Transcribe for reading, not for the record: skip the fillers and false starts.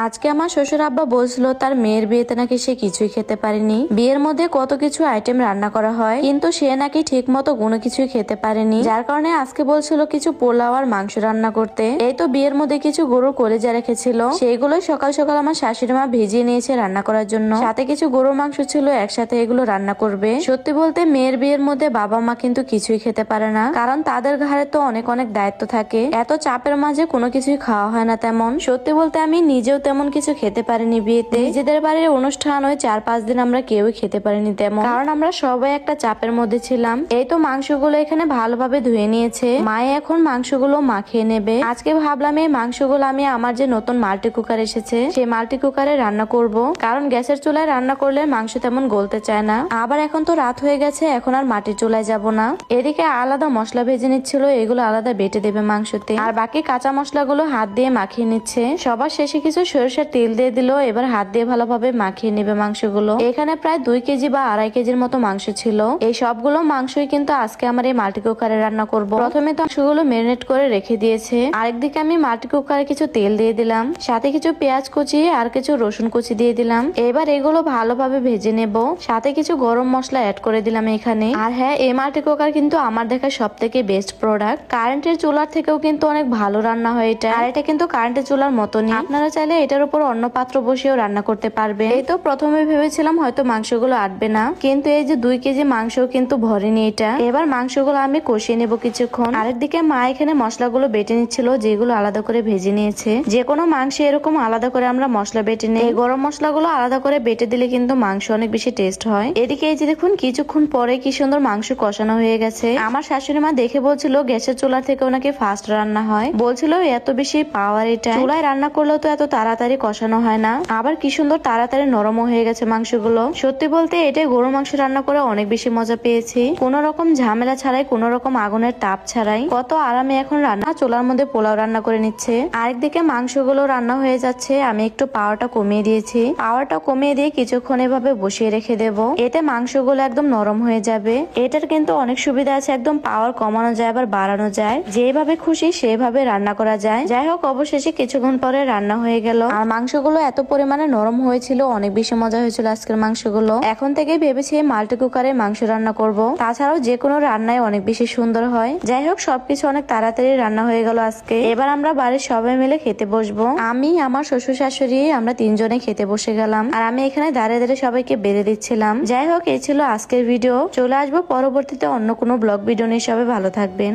আজকে আমার শ্বশুর আব্বা বলছিল তার মেয়ের বিয়েতে নাকি সে কিছুই খেতে পারেনি। বিয়ের মধ্যে কত কিছু আইটেম রান্না করা হয়, কিন্তু সে নাকি ঠিক মতো কোনো কিছুই খেতে পারেনি, যার কারণে আজকে বলছিল কিছু পোলাও আর মাংস রান্না করতে। এই তো বিয়ের মধ্যে কিছু গরুর কলিজা রেখেছিল, সেইগুলোই সকাল সকাল আমার শাশুড়ি মা ভিজিয়ে নিয়েছে রান্না করার জন্য। সাথে কিছু গরুর মাংস ছিল, একসাথে এগুলো রান্না করবে। সত্যি বলতে মেয়ের বিয়ের মধ্যে বাবা মা কিন্তু কিছুই খেতে পারে না, কারণ তাদের ঘাড়ে তো অনেক অনেক দায়িত্ব থাকে। এত চাপের মাঝে কোনো কিছুই খাওয়া হয় না তেমন। সত্যি বলতে আমি নিজেও তেমন কিছু খেতে পারিনি বিয়েতে। নিজেদের বাড়ির অনুষ্ঠান ওই 4-5 দিন আমরা কেউই খেতে পারিনি তেমন, কারণ আমরা সবাই একটা চাপের মধ্যে ছিলাম। এই তো মাংসগুলো এখানে ভালোভাবে ধুয়ে নিয়েছে, মায়ে এখন মাংসগুলো মাখিয়ে নেবে। আজকে ভাবলাম এই মাংসগুলো আমি আমার যে নতুন মাল্টি কুকার এসেছে সেই মাল্টি কুকারে রান্না করব, কারণ গ্যাসের চুলায় রান্না করলে মাংস তেমন গলতে চায় না। আবার এখন তো রাত হয়ে গেছে, এখন আর মাটির চুলায় যাব না। এদিকে আলাদা মশলা ভেজে নিচ্ছিল, এগুলো আলাদা বেটে দেবে মাংসতে, আর বাকি কাঁচা মশলাগুলো হাত দিয়ে মাখিয়ে নিচ্ছে। সবার শেষে কিছু সরিষার তেল দিয়ে দিল, এবার হাত দিয়ে ভালোভাবে মাখিয়ে নেবে মাংসগুলো। এখানে প্রায় 2 কেজি বা 2.5 কেজির মতো মাংস ছিল। এই সবগুলো মাংসই কিন্তু আজকে আমার এই মাল্টি কুকারে রান্না করব। প্রথমে তো মাংসগুলো ম্যারিনেট করে রেখে দিয়েছে, আরেকদিকে আমি মাল্টি কুকারে কিছু তেল দিয়ে দিলাম, সাথে কিছু পেঁয়াজ কুচি আর কিছু রসুন কুচি দিয়ে দিলাম। এবার এগুলো ভালোভাবে ভেজে নেব, সাথে কিছু গরম মশলা অ্যাড করে দিলাম এখানে। আর হ্যাঁ, এই মাল্টি কুকার কিন্তু আমার দেখা সব থেকে বেস্ট প্রোডাক্ট। কারেন্টের চুলার থেকেও কিন্তু অনেক ভালো রান্না হয় এটা, আর এটা কিন্তু কারেন্টের চুলার মতনই। আপনারা চাইলে এটার উপর অন্য পাত্র বসিয়েও রান্না করতে পারবে। এই তো প্রথমে ভেবেছিলাম হয়তো মাংসগুলো আটবে না, কিন্তু এই যে 2 কেজি মাংস কিন্তু ভরেনি এটা। এবার মাংসগুলো আমি কষিয়ে নেব কিছুক্ষণ। আরেকদিকে মা এখানে মশলাগুলো বেটে নিচ্ছিল, যেগুলো আলাদা করে ভেজে নিয়েছে। যে কোনো মাংস এরকম আলাদা করে আমরা মশলা বেটে নেই। গরম মশলাগুলো আলাদা করে বেটে দিলে কিন্তু মাংস অনেক বেশি টেস্ট হয়। এদিকে এই যে দেখুন কিছুক্ষণ পরে কি সুন্দর মাংস কষানো হয়ে গেছে। আমার শাশুড়ি মা দেখে বলছিল গ্যাসের চুলার থেকেও নাকি ফাস্ট রান্না হয়, বলছিল এত বেশি পাওয়ার এটা। চুলায় রান্না করলেও তো এত তাড়াতাড়ি কষানো হয় না, আবার কি সুন্দর তাড়াতাড়ি নরম হয়ে গেছে মাংসগুলো। সত্যি বলতে এটাই গরু মাংস রান্না করে অনেক বেশি মজা পেয়েছি, কোন রকম ঝামেলা ছাড়াই, কোন রকম আগুনের তাপ ছাড়াই। কত আরামে এখন রান্না চুলার মধ্যে পোলাও রান্না করে নিচ্ছে। আরেকদিকে মাংসগুলো রান্না হয়ে যাচ্ছে, আমি একটু পাওয়ারটা কমিয়ে দিয়েছি। পাওয়ারটা কমিয়ে দিয়ে কিছুক্ষণ এভাবে বসিয়ে রেখে দেব, এতে মাংসগুলো একদম নরম হয়ে যাবে। এটার কিন্তু অনেক সুবিধা আছে, একদম পাওয়ার কমানো যায় আবার বাড়ানো যায়, যেভাবে খুশি সেভাবে রান্না করা যায়। যাই হোক, অবশেষে কিছুক্ষণ পরে রান্না হয়ে গেল, আর মাংসগুলো এত পরিমাণে নরম হয়েছিল, অনেক বেশি মজা হয়েছিল আজকের মাংসগুলো। এখন থেকে ভেবেছি মাল্টি কুকারে মাংস রান্না করব, তাছাড়াও যে কোনো রান্নায় অনেক বেশি সুন্দর হয়। যাই হোক, সবকিছু অনেক তাড়াতাড়ি রান্না হয়ে গেল আজকে। এবার আমরা বাড়ির সবাই মিলে খেতে বসবো। আমি, আমার শ্বশুর শাশুড়ি, আমরা 3 জনে খেতে বসে গেলাম, আর আমি এখানে দাঁড়িয়ে দাঁড়িয়ে সবাইকে বেড়ে দিচ্ছিলাম। যাই হোক, এই ছিল আজকের ভিডিও। চলে আসবো পরবর্তীতে অন্য কোনো ব্লগ ভিডিও নিয়ে। সবাই ভালো থাকবেন।